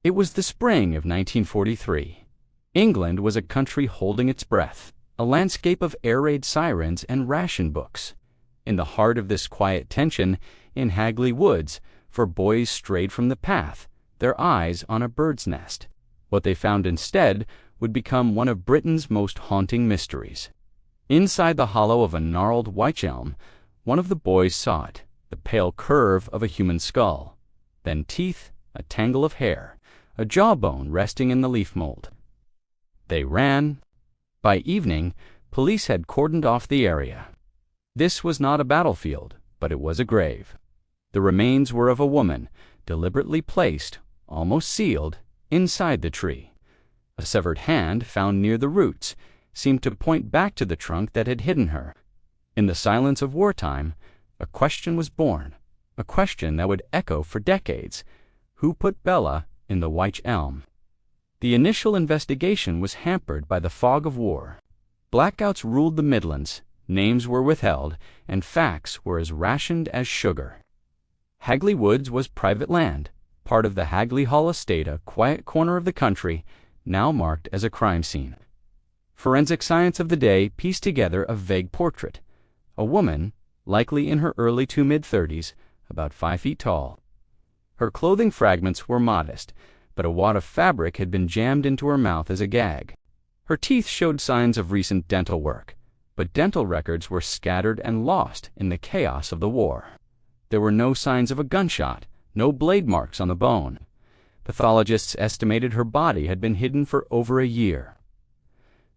It was the spring of 1943. England was a country holding its breath, a landscape of air raid sirens and ration books. In the heart of this quiet tension, in Hagley Woods, 4 boys strayed from the path, their eyes on a bird's nest. What they found instead would become one of Britain's most haunting mysteries. Inside the hollow of a gnarled wych elm, one of the boys saw it, the pale curve of a human skull. Then teeth, a tangle of hair, a jawbone resting in the leaf mold. They ran. By evening, police had cordoned off the area. This was not a battlefield, but it was a grave. The remains were of a woman, deliberately placed, almost sealed, inside the tree. A severed hand found near the roots seemed to point back to the trunk that had hidden her. In the silence of wartime, a question was born, a question that would echo for decades. Who put Bella in the wych elm? The initial investigation was hampered by the fog of war. Blackouts ruled the Midlands, names were withheld, and facts were as rationed as sugar. Hagley Woods was private land, part of the Hagley Hall estate, a quiet corner of the country, now marked as a crime scene. Forensic science of the day pieced together a vague portrait. A woman, likely in her early to mid-30s, about 5 feet tall. Her clothing fragments were modest, but a wad of fabric had been jammed into her mouth as a gag. Her teeth showed signs of recent dental work, but dental records were scattered and lost in the chaos of the war. There were no signs of a gunshot, no blade marks on the bone. Pathologists estimated her body had been hidden for over a year.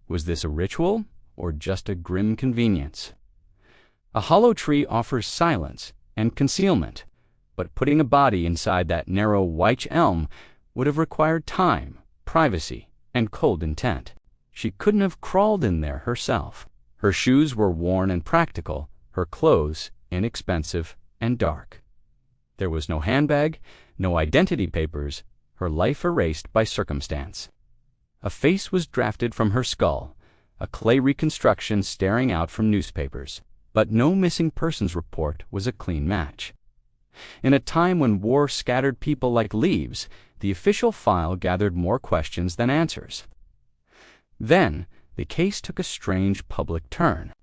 Was this a ritual, or just a grim convenience? A hollow tree offers silence and concealment, but putting a body inside that narrow wych elm would have required time, privacy, and cold intent. She couldn't have crawled in there herself. Her shoes were worn and practical, her clothes inexpensive and dark. There was no handbag, no identity papers, her life erased by circumstance. A face was drafted from her skull, a clay reconstruction staring out from newspapers, but no missing persons report was a clean match. In a time when war scattered people like leaves, the official file gathered more questions than answers. Then, the case took a strange public turn.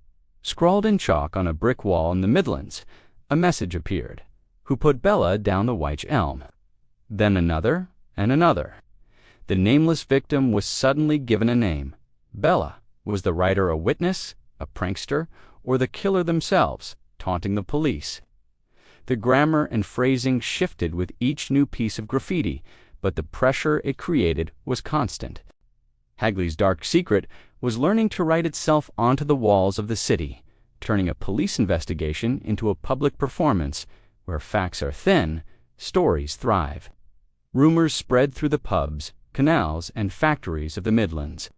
Scrawled in chalk on a brick wall in the Midlands, a message appeared: who put Bella down the wych elm? Then another and another. The nameless victim was suddenly given a name. Bella. Was the writer a witness, a prankster, or the killer themselves, taunting the police? The grammar and phrasing shifted with each new piece of graffiti, but the pressure it created was constant. Hagley's dark secret was learning to write itself onto the walls of the city, turning a police investigation into a public performance where facts are thin, stories thrive. Rumors spread through the pubs, canals, and factories of the Midlands.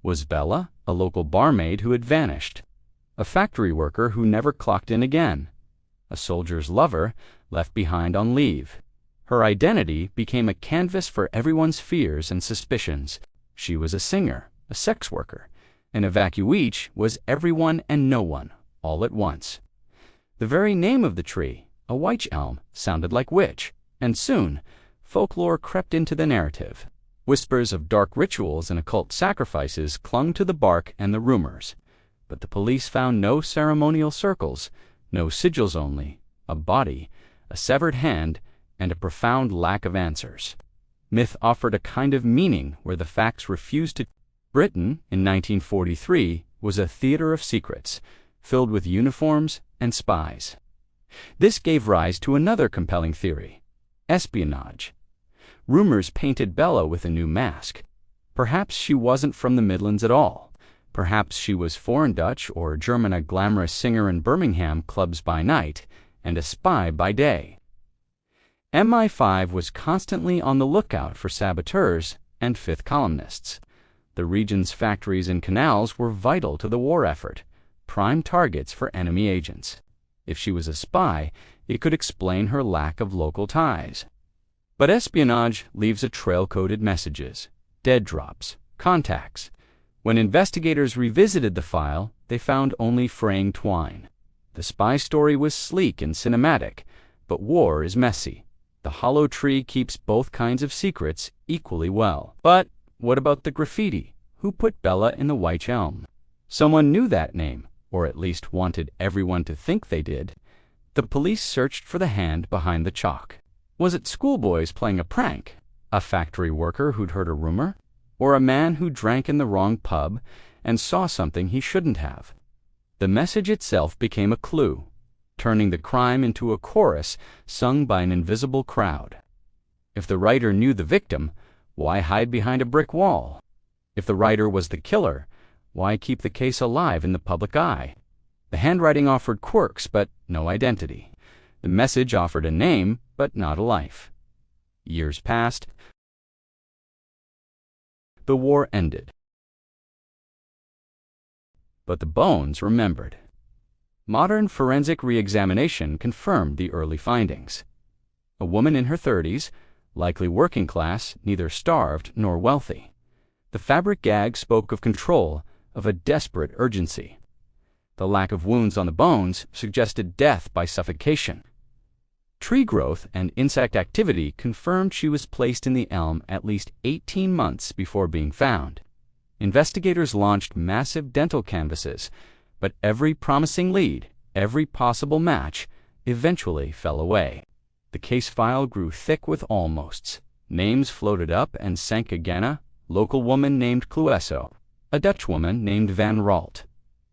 Was Bella a local barmaid who had vanished? A factory worker who never clocked in again? A soldier's lover left behind on leave? Her identity became a canvas for everyone's fears and suspicions. She was a singer, a sex worker. An evacuee was everyone and no one, all at once. The very name of the tree, a wych elm, sounded like witch, and soon folklore crept into the narrative. Whispers of dark rituals and occult sacrifices clung to the bark and the rumors, but the police found no ceremonial circles, no sigils, only a body, a severed hand, and a profound lack of answers. Myth offered a kind of meaning where the facts refused to. Britain, in 1943, was a theater of secrets, filled with uniforms and spies. This gave rise to another compelling theory: espionage. Rumors painted Bella with a new mask. Perhaps she wasn't from the Midlands at all. Perhaps she was foreign Dutch or German, a glamorous singer in Birmingham clubs by night, and a spy by day. MI5 was constantly on the lookout for saboteurs and fifth columnists. The region's factories and canals were vital to the war effort, prime targets for enemy agents. If she was a spy, it could explain her lack of local ties. But espionage leaves a trail-coded messages, dead drops, contacts. When investigators revisited the file, they found only fraying twine. The spy story was sleek and cinematic, but war is messy. The hollow tree keeps both kinds of secrets equally well. But what about the graffiti? Who put Bella in the Wych Elm? Someone knew that name, or at least wanted everyone to think they did. The police searched for the hand behind the chalk. Was it schoolboys playing a prank? A factory worker who'd heard a rumor? Or a man who drank in the wrong pub and saw something he shouldn't have? The message itself became a clue, turning the crime into a chorus sung by an invisible crowd. If the writer knew the victim, why hide behind a brick wall? If the writer was the killer, why keep the case alive in the public eye? The handwriting offered quirks, but no identity. The message offered a name, but not a life. Years passed. The war ended. But the bones remembered. Modern forensic re-examination confirmed the early findings. A woman in her 30s, likely working class, neither starved nor wealthy. The fabric gag spoke of control, of a desperate urgency. The lack of wounds on the bones suggested death by suffocation. Tree growth and insect activity confirmed she was placed in the elm at least 18 months before being found. Investigators launched massive dental canvases, but every promising lead, every possible match, eventually fell away. The case file grew thick with almosts. Names floated up and sank again. A local woman named Clueso, a Dutch woman named Van Ralt.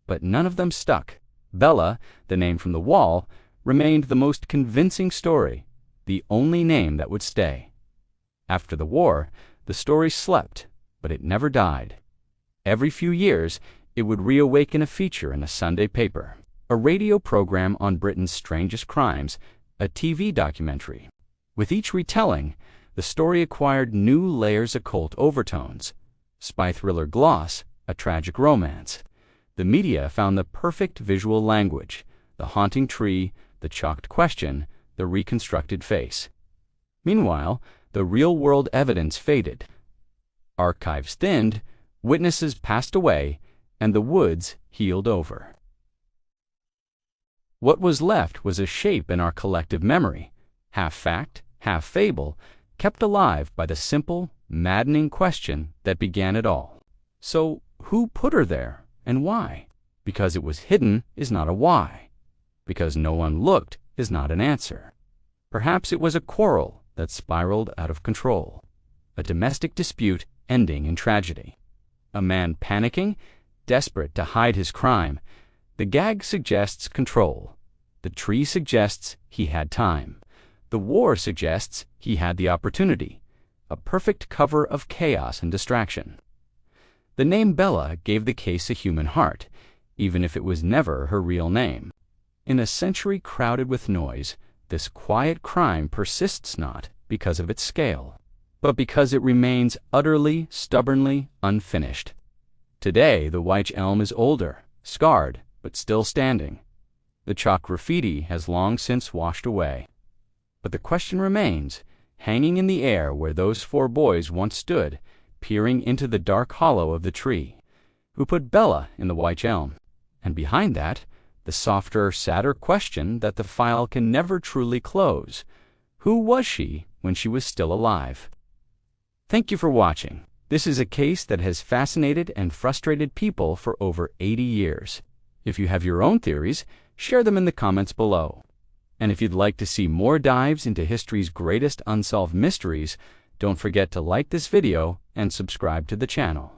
But none of them stuck. Bella, the name from the wall, remained the most convincing story, the only name that would stay. After the war, the story slept, but it never died. Every few years, it would reawaken a feature in a Sunday paper, a radio program on Britain's strangest crimes, a TV documentary. With each retelling, the story acquired new layers of occult overtones, spy thriller gloss, a tragic romance. The media found the perfect visual language, the haunting tree, the chalked question, the reconstructed face. Meanwhile, the real-world evidence faded. Archives thinned, witnesses passed away, and the woods healed over. What was left was a shape in our collective memory, half fact, half fable, kept alive by the simple, maddening question that began it all. So, who put her there, and why? Because it was hidden is not a why. Because no one looked is not an answer. Perhaps it was a quarrel that spiraled out of control, a domestic dispute ending in tragedy. A man panicking, desperate to hide his crime. The gag suggests control. The tree suggests he had time. The war suggests he had the opportunity, a perfect cover of chaos and distraction. The name Bella gave the case a human heart, even if it was never her real name. In a century crowded with noise, this quiet crime persists not because of its scale, but because it remains utterly, stubbornly unfinished. Today, the Wych Elm is older, scarred, but still standing. The chalk graffiti has long since washed away. But the question remains, hanging in the air where those four boys once stood, peering into the dark hollow of the tree. Who put Bella in the Wych Elm? And behind that, the softer, sadder question that the file can never truly close. Who was she when she was still alive? Thank you for watching. This is a case that has fascinated and frustrated people for over 80 years. If you have your own theories, share them in the comments below. And if you'd like to see more dives into history's greatest unsolved mysteries, don't forget to like this video and subscribe to the channel.